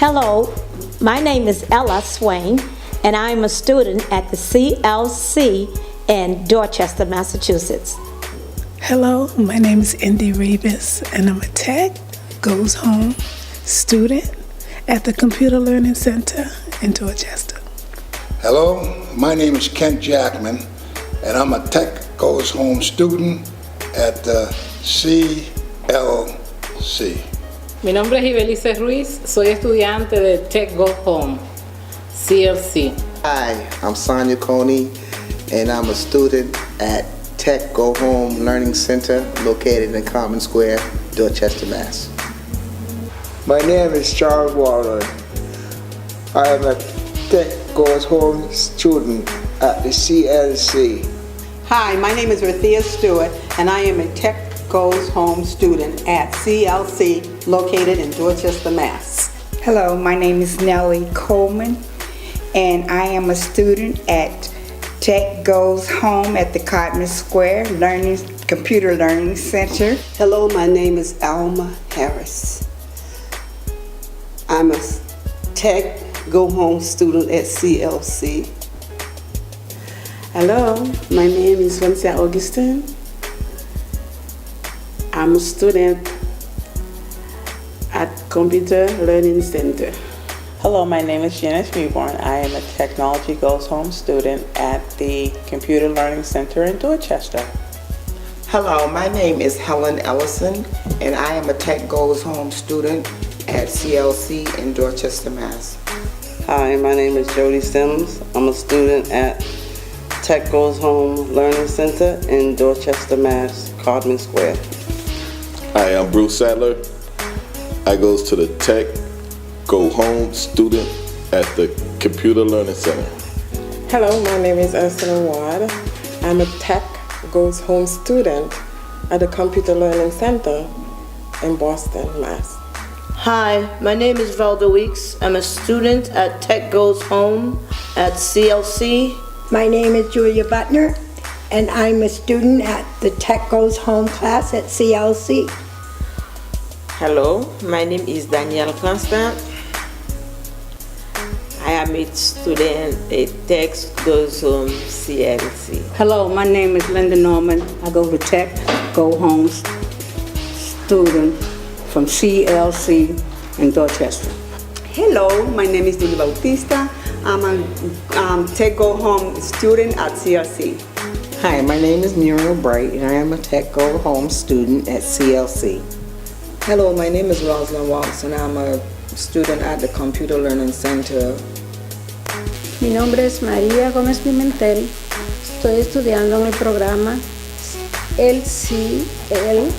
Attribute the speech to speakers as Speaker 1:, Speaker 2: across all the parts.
Speaker 1: Hello, my name is Ella Swain, and I am a student at the CLC in Dorchester, Massachusetts.
Speaker 2: Hello, my name is Indy Rebus, and I'm a Tech Goes Home student at the Computer Learning Center in Dorchester.
Speaker 3: Hello, my name is Kent Jackman, and I'm a Tech Goes Home student at the CLC.
Speaker 4: Mi nombre es Ibelice Ruiz, soy estudiante de Tech Go Home, CLC.
Speaker 5: Hi, I'm Sonia Coney, and I'm a student at Tech Go Home Learning Center located in Common Square, Dorchester, Mass.
Speaker 6: My name is Charles Warren. I am a Tech Goes Home student at the CLC.
Speaker 7: Hi, my name is Rathea Stewart, and I am a Tech Goes Home student at CLC located in Dorchester, Mass.
Speaker 8: Hello, my name is Nellie Coleman, and I am a student at Tech Goes Home at the Codman Square Computer Learning Center.
Speaker 9: Hello, my name is Alma Harris. I'm a Tech Go Home student at CLC.
Speaker 10: Hello, my name is Vancia Augustine. I'm a student at Computer Learning Center.
Speaker 11: Hello, my name is Janice Newborn. I am a Technology Goes Home student at the Computer Learning Center in Dorchester.
Speaker 12: Hello, my name is Helen Ellison, and I am a Tech Goes Home student at CLC in Dorchester, Mass.
Speaker 13: Hi, my name is Jody Sims. I'm a student at Tech Goes Home Learning Center in Dorchester, Mass, Codman Square.
Speaker 14: Hi, I'm Bruce Sadler. I goes to the Tech Go Home student at the Computer Learning Center.
Speaker 15: Hello, my name is Ursula Ward. I'm a Tech Goes Home student at the Computer Learning Center in Boston, Mass.
Speaker 16: Hi, my name is Valda Weeks. I'm a student at Tech Goes Home at CLC.
Speaker 17: My name is Julia Butner, and I'm a student at the Tech Goes Home class at CLC.
Speaker 18: Hello, my name is Danielle Constant. I am a student at Tech Goes Home CLC.
Speaker 19: Hello, my name is Linda Norman. I go to Tech Go Home student from CLC in Dorchester.
Speaker 7: Hello, my name is Lily Bautista. I'm a Tech Go Home student at CLC.
Speaker 12: Hi, my name is Muriel Bright, and I am a Tech Go Home student at CLC.
Speaker 20: Hello, my name is Rosalind Walks, and I'm a student at the Computer Learning Center.
Speaker 10: Mi nombre es María Gómez Pimentel. Estoy estudiando en el programa LCL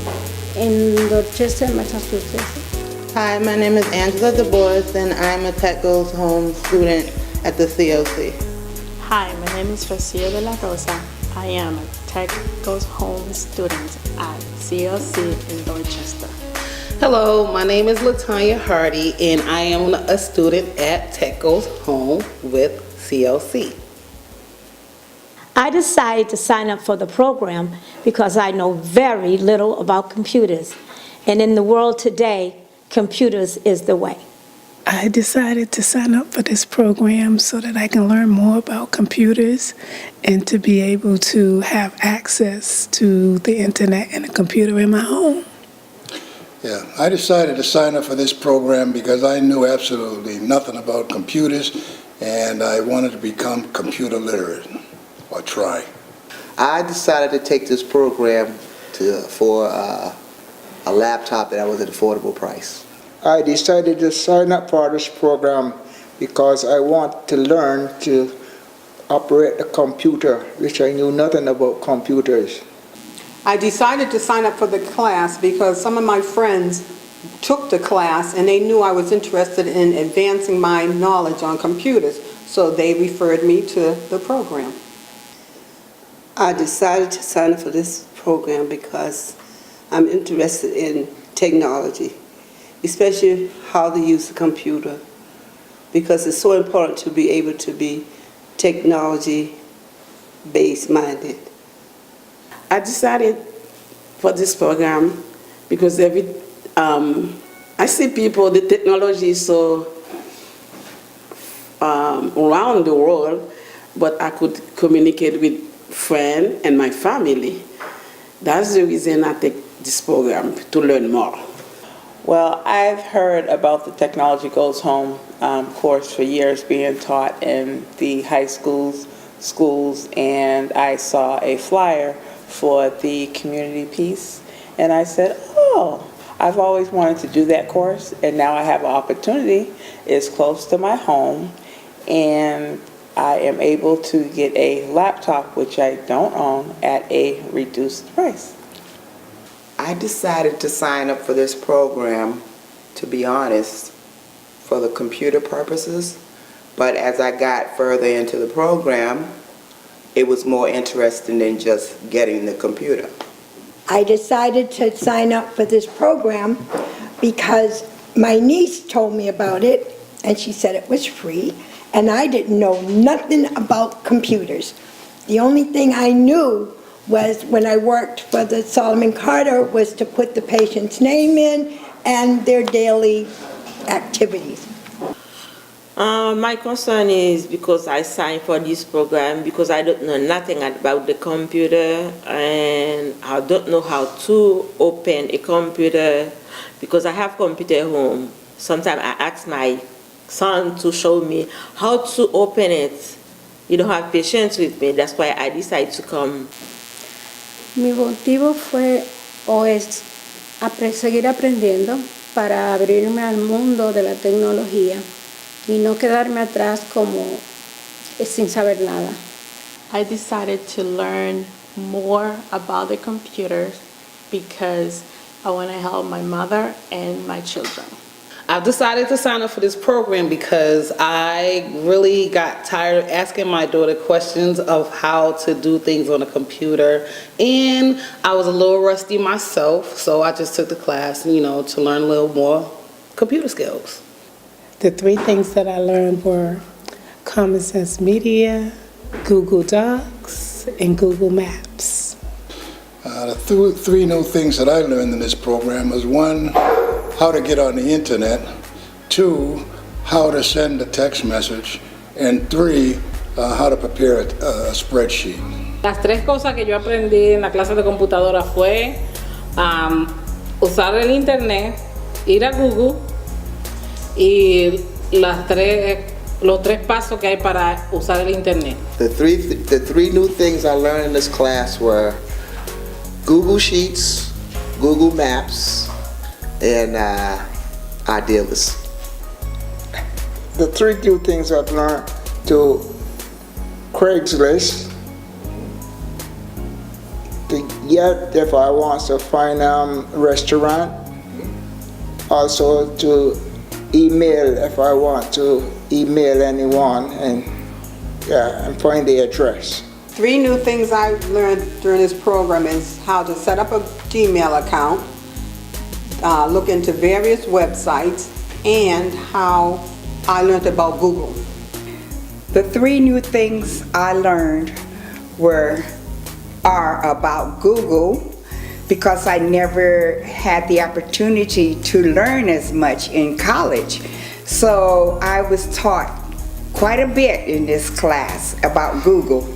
Speaker 10: in Dorchester, Massachusetts.
Speaker 6: Hi, my name is Angela DeBois, and I'm a Tech Goes Home student at the CLC.
Speaker 2: Hi, my name is Rocio de la Rosa. I am a Tech Goes Home student at CLC in Dorchester.
Speaker 3: Hello, my name is Latanya Hardy, and I am a student at Tech Goes Home with CLC.
Speaker 1: I decided to sign up for the program because I know very little about computers. And in the world today, computers is the way.
Speaker 2: I decided to sign up for this program so that I can learn more about computers and to be able to have access to the internet and a computer in my home.
Speaker 3: Yeah, I decided to sign up for this program because I knew absolutely nothing about computers, and I wanted to become computer literate, or try.
Speaker 5: I decided to take this program for a laptop that was at an affordable price.
Speaker 6: I decided to sign up for this program because I want to learn to operate a computer, which I knew nothing about computers.
Speaker 7: I decided to sign up for the class because some of my friends took the class and they knew I was interested in advancing my knowledge on computers, so they referred me to the program.
Speaker 9: I decided to sign up for this program because I'm interested in technology, especially how to use a computer, because it's so important to be able to be technology-based minded.
Speaker 10: I decided for this program because I see people, the technology is so
Speaker 13: around the world, but I could communicate with friends and my family. That's the reason I take this program, to learn more.
Speaker 11: Well, I've heard about the Technology Goes Home course for years, being taught in the high schools, and I saw a flyer for the community piece, and I said, oh, I've always wanted to do that course, and now I have an opportunity. It's close to my home, and I am able to get a laptop, which I don't own, at a reduced price.
Speaker 12: I decided to sign up for this program, to be honest, for the computer purposes, but as I got further into the program, it was more interesting than just getting the computer.
Speaker 17: I decided to sign up for this program because my niece told me about it, and she said it was free, and I didn't know nothing about computers. The only thing I knew was when I worked for the Solomon Carter was to put the patient's name in and their daily activities.
Speaker 18: My concern is because I signed for this program because I don't know nothing about the computer and I don't know how to open a computer because I have computer at home. Sometimes I ask my son to show me how to open it. You don't have patience with me. That's why I decided to come.
Speaker 10: Mi motivo fue o es seguir aprendiendo para abrirme al mundo de la tecnología y no quedarme atrás como sin saber nada.
Speaker 21: I decided to learn more about the computers because I want to help my mother and my children.
Speaker 22: I've decided to sign up for this program because I really got tired of asking my daughter questions of how to do things on a computer, and I was a little rusty myself, so I just took the class, to learn a little more computer skills.
Speaker 2: The 3 things that I learned were Common Sense Media, Google Docs, and Google Maps.
Speaker 3: The 3 new things that I learned in this program was 1, how to get on the internet, 2, how to send a text message, and 3, how to prepare a spreadsheet.
Speaker 4: Las 3 cosas que yo aprendí en la clase de computadora fue usar el internet, ir a Google y los 3 pasos que hay para usar el internet.
Speaker 5: The three new things I learned in this class were Google Sheets, Google Maps, and Idealist.
Speaker 6: The 3 new things I've learned to Craigslist, to get if I want to find a restaurant, also to email if I want to email anyone and find the address.
Speaker 7: 3 new things I learned during this program is how to set up a Gmail account, look into various websites, and how I learned about Google.
Speaker 8: The 3 new things I learned are about Google because I never had the opportunity to learn as much in college. So I was taught quite a bit in this class about Google.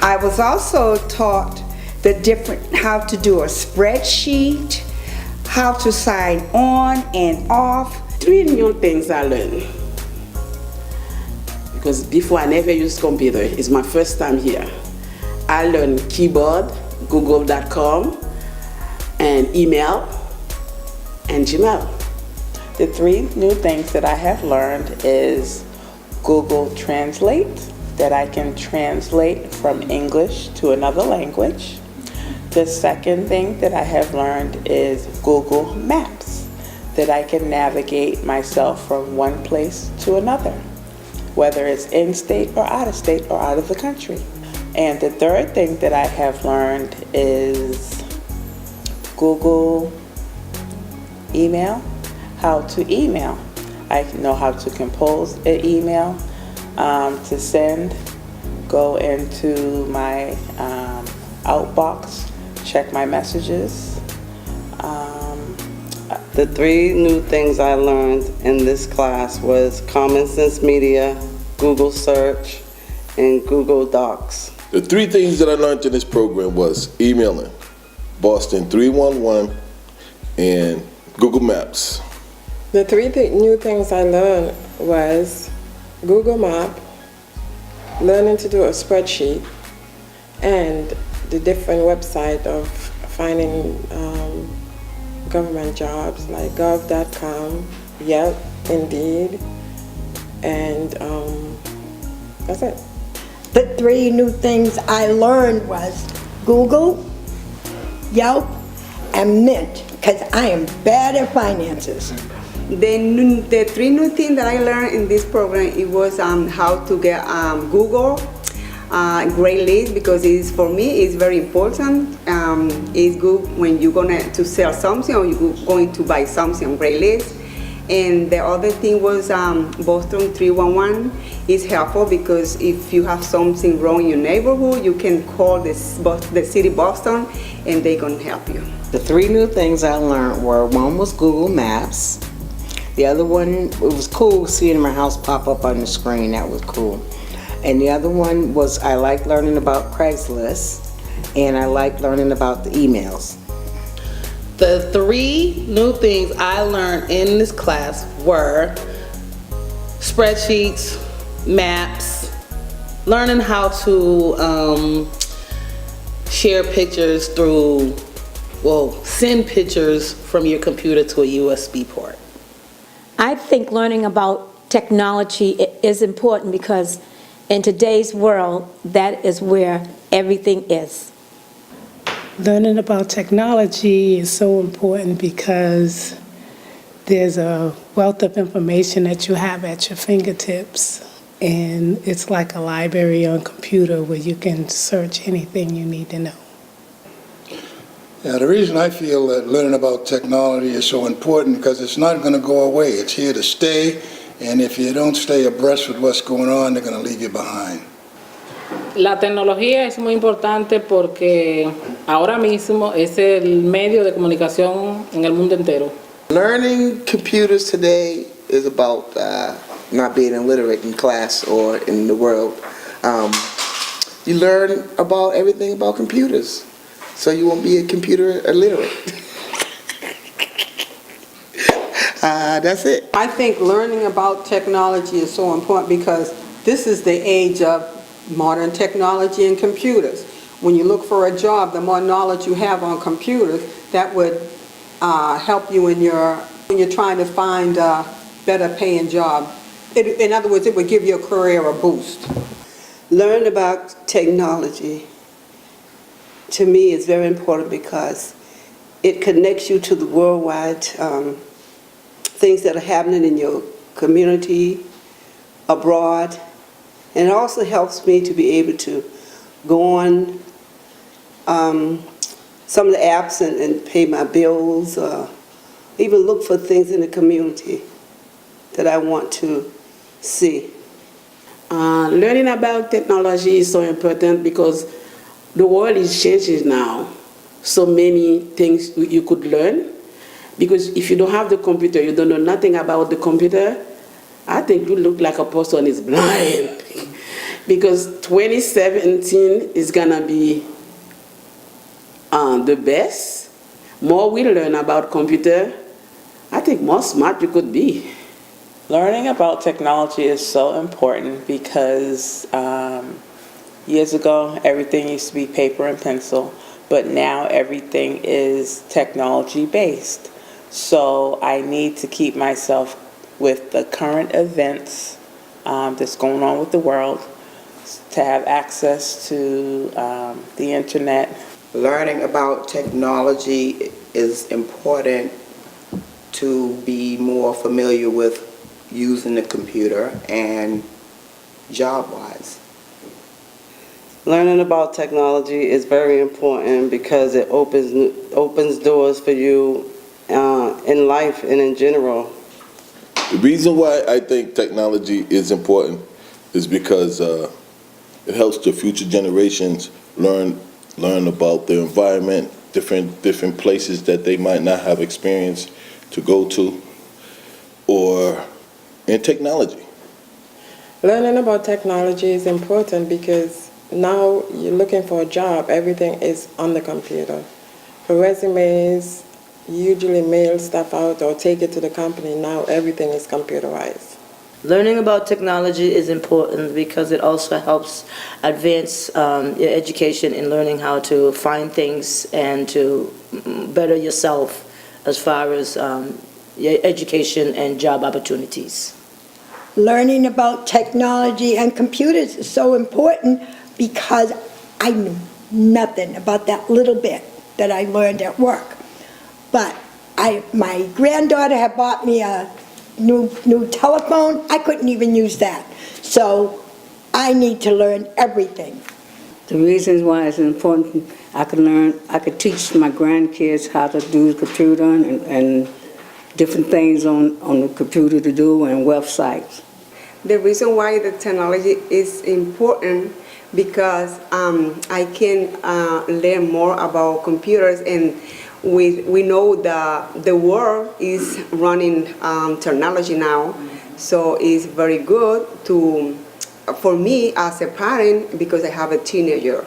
Speaker 8: I was also taught how to do a spreadsheet, how to sign on and off.
Speaker 13: 3 new things I learned. Because before I never used computer, it's my first time here. I learned keyboard, google.com, and email, and Gmail.
Speaker 11: The 3 new things that I have learned is Google Translate, that I can translate from English to another language. The second thing that I have learned is Google Maps, that I can navigate myself from one place to another, whether it's in-state or out-of-state or out of the country. And the third thing that I have learned is Google email, how to email. I know how to compose an email to send, go into my outbox, check my messages.
Speaker 13: The 3 new things I learned in this class was Common Sense Media,
Speaker 14: Google Search, and Google Docs.
Speaker 15: The 3 things that I learned in this program was emailing, Boston 311, and Google Maps.
Speaker 23: The 3 new things I learned was Google Map, learning to do a spreadsheet, and the different website of finding government jobs like gov.com, Yelp, Indeed, and that's it.
Speaker 17: The 3 new things I learned was Google, Yelp, and Mint, because I am bad at finances.
Speaker 7: The 3 new things that I learned in this program, it was how to get Google great list, because for me it's very important. It's good when you're going to sell something or you're going to buy something, great list. And the other thing was Boston 311 is helpful, because if you have something wrong in your neighborhood, you can call the city Boston and they can help you.
Speaker 24: The 3 new things I learned were, one was Google Maps. The other one, it was cool seeing my house pop up on the screen. That was cool. And the other one was I like learning about Craigslist, and I like learning about the emails.
Speaker 22: The 3 new things I learned in this class were spreadsheets, maps, learning how to share pictures through, send pictures from your computer to a USB port.
Speaker 1: I think learning about technology is important because in today's world, that is where everything is.
Speaker 2: Learning about technology is so important because there's a wealth of information that you have at your fingertips, and it's like a library on computer where you can search anything you need to know.
Speaker 3: Yeah, the reason I feel that learning about technology is so important because it's not going to go away. It's here to stay, and if you don't stay abreast with what's going on, they're going to leave you behind.
Speaker 4: La tecnología es muy importante porque ahora mismo es el medio de comunicación en el mundo entero.
Speaker 5: Learning computers today is about not being illiterate in class or in the world. You learn about everything about computers, so you won't be a computer illiterate. That's it.
Speaker 7: I think learning about technology is so important because this is the age of modern technology and computers. When you look for a job, the more knowledge you have on computers, that would help you when you're trying to find a better paying job. In other words, it would give your career a boost.
Speaker 9: Learn about technology, to me, is very important because it connects you to the worldwide things that are happening in your community, abroad, and it also helps me to be able to go on some of the apps and pay my bills, even look for things in the community that I want to see.
Speaker 13: Learning about technology is so important because the world is changing now. So many things you could learn. Because if you don't have the computer, you don't know nothing about the computer, I think you look like a person is blind. Because 2017 is going to be the best. More we learn about computer, I think more smart you could be.
Speaker 11: Learning about technology is so important because years ago, everything used to be paper and pencil, but now everything is technology-based. So I need to keep myself with the current events that's going on with the world, to have access to the internet.
Speaker 12: Learning about technology is important to be more familiar with using the computer and job-wise.
Speaker 14: Learning about technology is very important because it opens doors for you in life and in general.
Speaker 15: The reason why I think technology is important is because it helps the future generations learn about their environment, different places that they might not have experience to go to, or in technology.
Speaker 23: Learning about technology is important because now you're looking for a job, everything is on the computer. For resumes, you usually mail stuff out or take it to the company. Now everything is computerized.
Speaker 16: Learning about technology is important because it also helps advance your education in learning how to find things and to better yourself as far as your education and job opportunities.
Speaker 17: Learning about technology and computers is so important because I knew nothing about that little bit that I learned at work. But my granddaughter had bought me a new telephone. I couldn't even use that. So I need to learn everything.
Speaker 18: The reasons why it's important, I could teach my grandkids how to do the computer and different things on the computer to do and websites.
Speaker 9: The reason why the technology is important because I can learn more about computers, and we know the world is running technology now, so it's very good for me as a parent because I have a teenager,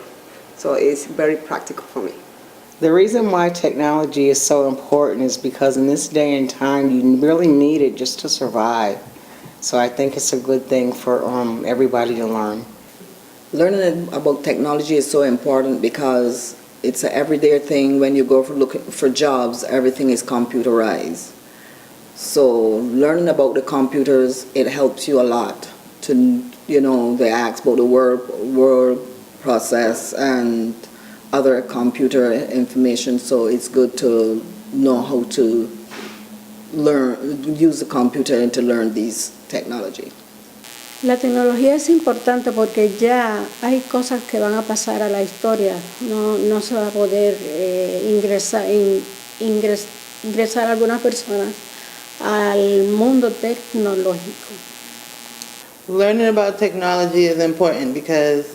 Speaker 9: so it's very practical for me.
Speaker 24: The reason why technology is so important is because in this day and time you really need it just to survive. So I think it's a good thing for everybody to learn.
Speaker 19: Learning about technology is so important because it's an everyday thing. When you go looking for jobs, everything is computerized. So learning about the computers, it helps you a lot to, they ask about the word process and other computer information. So it's good to know how to use the computer and to learn these technology.
Speaker 10: La tecnología es importante porque ya hay cosas que van a pasar a la historia. No se va a poder ingresar algunas personas al mundo tecnológico.
Speaker 11: Learning about technology is important because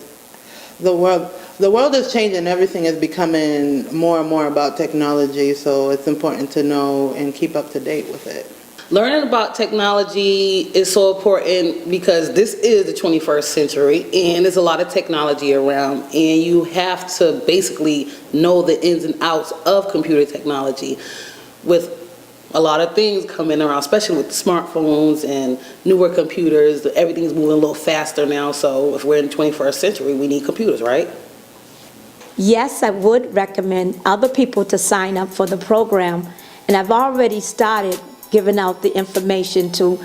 Speaker 11: the world is changing. Everything is becoming more and more about technology, so it's important to know and keep up to date with it. Learning about technology is so important because this is the 21st century and there's a lot of technology around, and you have to basically know the ins and outs of computer technology with a lot of things coming around, especially with smartphones and newer computers. Everything's moving a little faster now, so if we're in the 21st century, we need computers, right?
Speaker 1: Yes, I would recommend other people to sign up for the program, and I've already started giving out the information to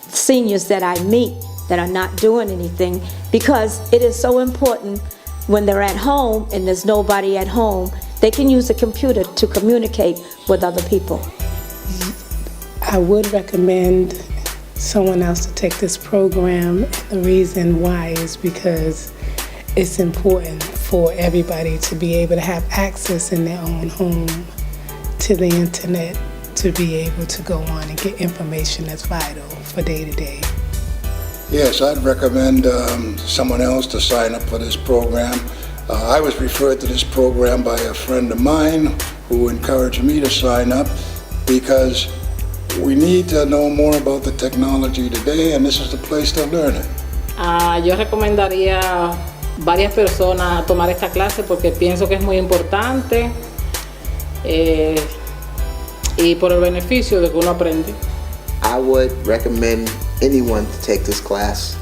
Speaker 1: seniors that I meet that are not doing anything, because it is so important when they're at home and there's nobody at home, they can use a computer to communicate with other people.
Speaker 2: I would recommend someone else to take this program, and the reason why is because it's important for everybody to be able to have access in their own home to the internet, to be able to go on and get information that's vital for day to day.
Speaker 3: Yes, I'd recommend someone else to sign up for this program. I was referred to this program by a friend of mine who encouraged me to sign up because we need to know more about the technology today, and this is the place to learn it.
Speaker 4: Yo recomendaría varias personas tomar esta clase porque pienso que es muy importante. Y por el beneficio de que uno aprende.
Speaker 5: I would recommend anyone to take this class.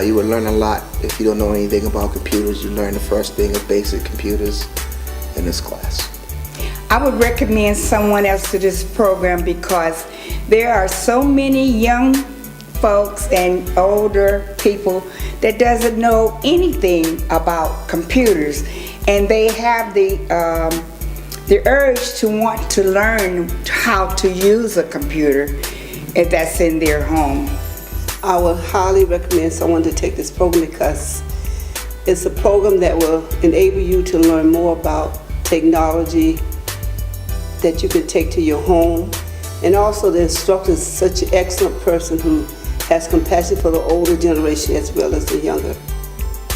Speaker 5: You would learn a lot. If you don't know anything about computers, you learn the first thing of basic computers in this class.
Speaker 8: I would recommend someone else to this program because there are so many young folks and older people that doesn't know anything about computers, and they have the urge to want to learn how to use a computer if that's in their home.
Speaker 9: I would highly recommend someone to take this program because it's a program that will enable you to learn more about technology that you can take to your home. And also the instructor is such an excellent person who has compassion for the older generation as well as the younger.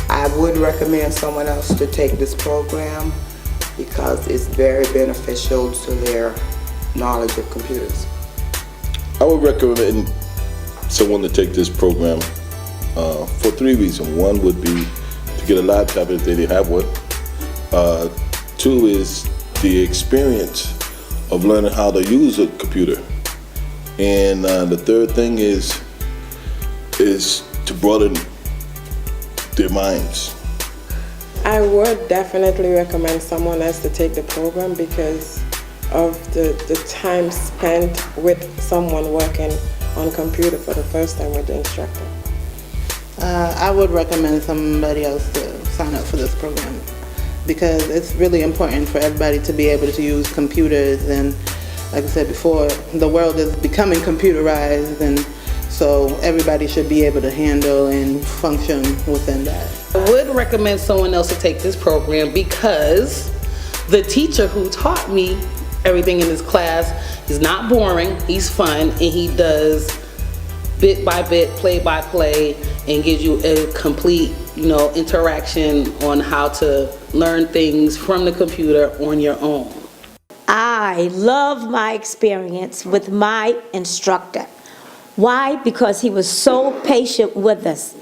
Speaker 12: I would recommend someone else to take this program because it's very beneficial to their knowledge of computers.
Speaker 15: I would recommend someone to take this program for 3 reasons. One would be to get a laptop if they didn't have one. 2 is the experience of learning how to use a computer. And the third thing is to broaden their minds.
Speaker 23: I would definitely recommend someone else to take the program because of the time spent with someone working on computer for the first time with the instructor.
Speaker 6: I would recommend somebody else to sign up for this program because it's really important for everybody to be able to use computers, and like I said before, the world is becoming computerized, and so everybody should be able to handle and function within that.
Speaker 20: I would recommend someone else to take this program because the teacher who taught me everything in this class is not boring, he's fun, and he does bit by bit, play by play, and gives you a complete, interaction on how to learn things from the computer on your own.
Speaker 1: I love my experience with my instructor. Why? Because he was so patient with us,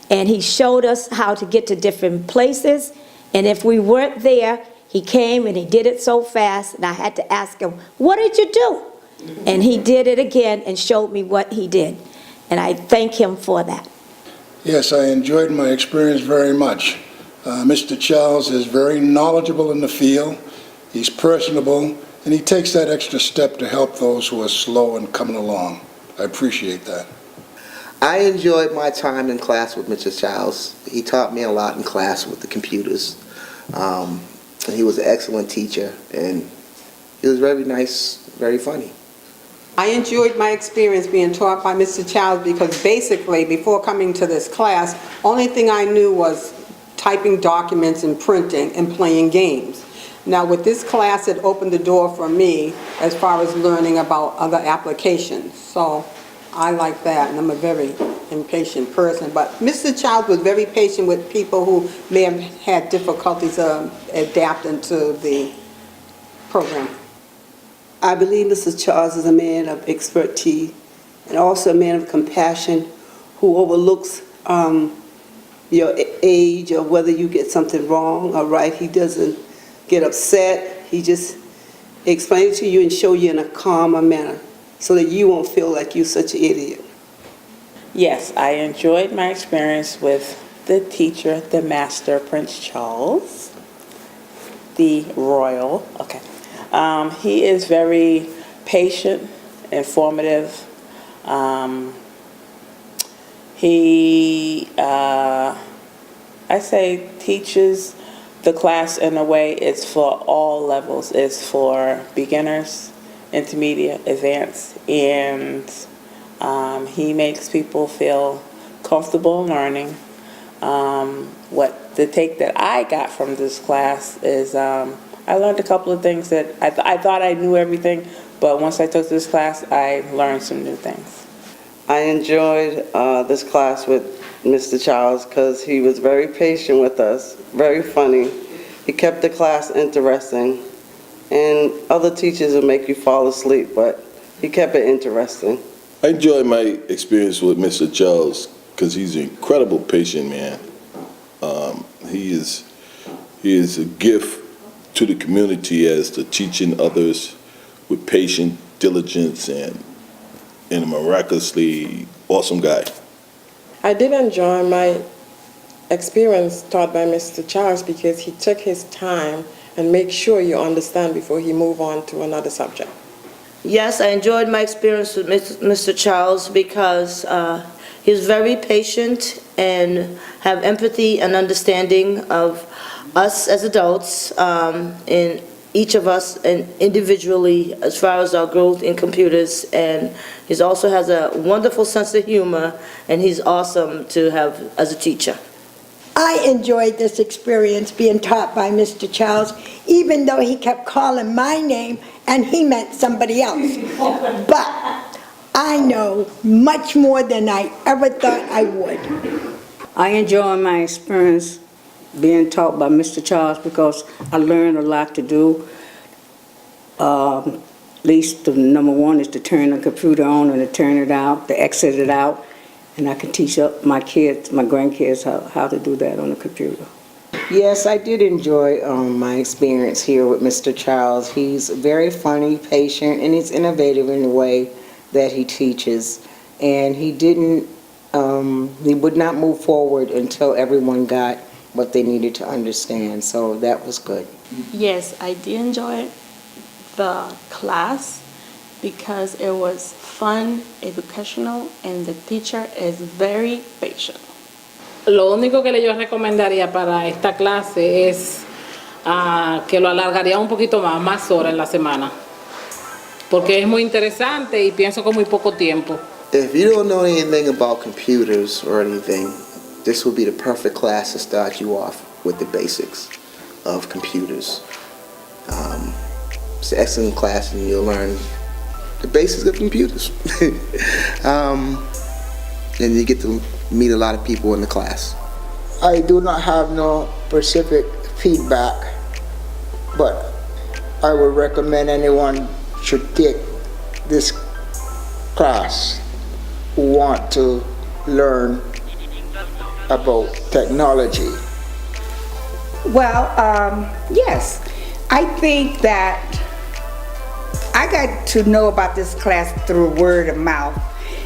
Speaker 1: and he showed us how to get to different places, and if we weren't there, he came and he did it so fast, and I had to ask him, what did you do? And he did it again and showed me what he did, and I thank him for that.
Speaker 3: Yes, I enjoyed my experience very much. Mr. Charles is very knowledgeable in the field. He's personable, and he takes that extra step to help those who are slow and coming along. I appreciate that.
Speaker 5: I enjoyed my time in class with Mr. Childs. He taught me a lot in class with the computers. And he was an excellent teacher, and he was very nice, very funny.
Speaker 7: I enjoyed my experience being taught by Mr. Childs because basically, before coming to this class, only thing I knew was typing documents and printing and playing games. Now with this class, it opened the door for me as far as learning about other applications. So I like that, and I'm a very impatient person. But Mr. Childs was very patient with people who may have had difficulties adapting to the program.
Speaker 9: I believe Mr. Charles is a man of expertise and also a man of compassion who overlooks your age or whether you get something wrong or right. He doesn't get upset. He just explains to you and show you in a calmer manner so that you won't feel like you're such an idiot.
Speaker 11: Yes, I enjoyed my experience with the teacher, the master, Prince Charles, the royal. Okay. He is very patient, informative. He, I say, teaches the class in a way it's for all levels. It's for beginners, intermediate, advanced, and he makes people feel comfortable learning. What the take that I got from this class is I learned a couple of things that I thought I knew everything, but once I took this class, I learned some new things.
Speaker 14: I enjoyed this class with Mr. Charles because he was very patient with us, very funny. He kept the class interesting, and other teachers would make you fall asleep, but he kept it interesting.
Speaker 15: I enjoyed my experience with Mr. Charles because he's an incredible patient man. He is a gift to the community as to teaching others with patient diligence and a miraculously awesome guy.
Speaker 23: I did enjoy my experience taught by Mr. Charles because he took his time and make sure you understand before he move on to another subject.
Speaker 16: Yes, I enjoyed my experience with Mr. Charles because he's very patient and have empathy and understanding of us as adults, and each of us and individually as far as our growth in computers, and he also has a wonderful sense of humor, and he's awesome to have as a teacher.
Speaker 17: I enjoyed this experience being taught by Mr. Charles, even though he kept calling my name and he meant somebody else. But I know much more than I ever thought I would.
Speaker 18: I enjoy my experience being taught by Mr. Charles because I learned a lot to do. At least the number one is to turn the computer on and to turn it out, to exit it out. and I can teach up my kids, my grandkids, how to do that on the computer.
Speaker 12: Yes, I did enjoy my experience here with Mr. Charles. He's very funny, patient, and he's innovative in the way that he teaches. And he would not move forward until everyone got what they needed to understand. So that was good.
Speaker 13: Yes, I did enjoy the class because it was fun, educational, and the teacher is very patient.
Speaker 4: Lo único que yo recomendaría para esta clase es que lo alargaría un poquito más horas en la semana, porque es muy interesante y pienso con muy poco tiempo.
Speaker 5: If you don't know anything about computers or anything, this will be the perfect class to start you off with the basics of computers. It's an excellent class and you'll learn the basics of computers. And you get to meet a lot of people in the class.
Speaker 21: I do not have no specific feedback, but I would recommend anyone should take this class who want to learn about technology.
Speaker 8: Well, yes. I think that I got to know about this class through word of mouth.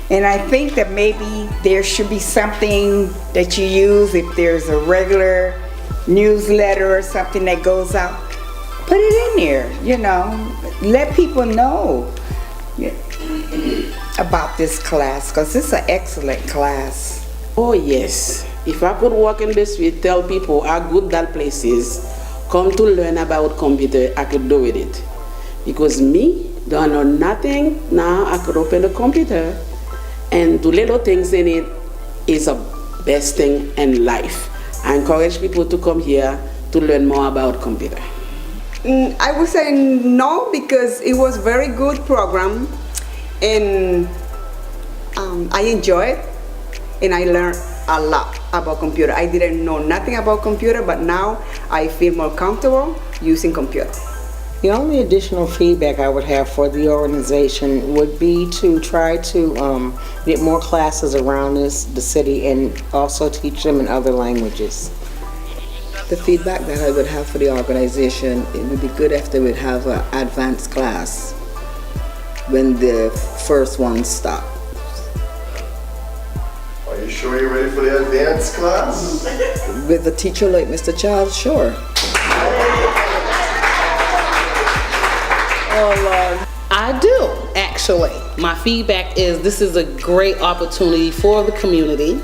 Speaker 8: And I think that maybe there should be something that you use if there's a regular newsletter or something that goes out. Put it in there, you know. Let people know about this class because it's an excellent class.
Speaker 20: Oh yes, if I could walk in the street, tell people how good that place is, come to learn about computer, I could do with it. Because me, don't know nothing, now I could open a computer and do little things in it is the best thing in life. I encourage people to come here to learn more about computer.
Speaker 7: I would say no, because it was very good program and I enjoyed it and I learned a lot about computer. I didn't know nothing about computer, but now I feel more comfortable using computer.
Speaker 12: The only additional feedback I would have for the organization would be to try to get more classes around the city and also teach them in other languages.
Speaker 19: The feedback that I would have for the organization, it would be good if they would have an advanced class when the first one stopped.
Speaker 22: Are you sure you're ready for the advanced class?
Speaker 19: With a teacher like Mr. Charles, sure.
Speaker 20: I do, actually. My feedback is this is a great opportunity for the community,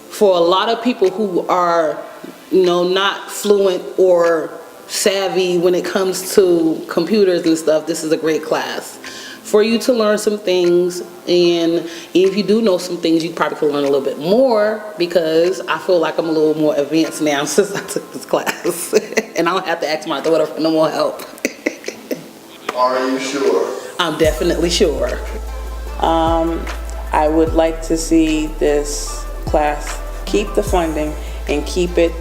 Speaker 20: for a lot of people who are, not fluent or savvy when it comes to computers and stuff. This is a great class for you to learn some things, and if you do know some things, you probably can learn a little bit more, because I feel like I'm a little more advanced now since I took this class and I don't have to ask my daughter for no more help.
Speaker 22: Are you sure?
Speaker 20: I'm definitely sure.
Speaker 11: I would like to see this class keep the funding and keep it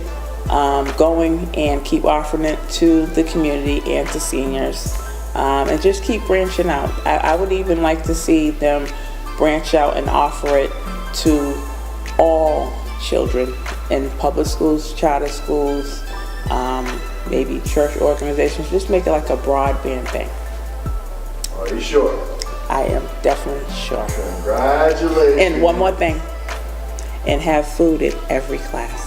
Speaker 11: going and keep offering it to the community and to seniors, and just keep branching out. I would even like to see them branch out and offer it to all children in public schools, charter schools, maybe church organizations. Just make it like a broadband thing.
Speaker 22: Are you sure?
Speaker 11: I am definitely sure.
Speaker 22: Congratulations.
Speaker 11: And one more thing, and have food at every class.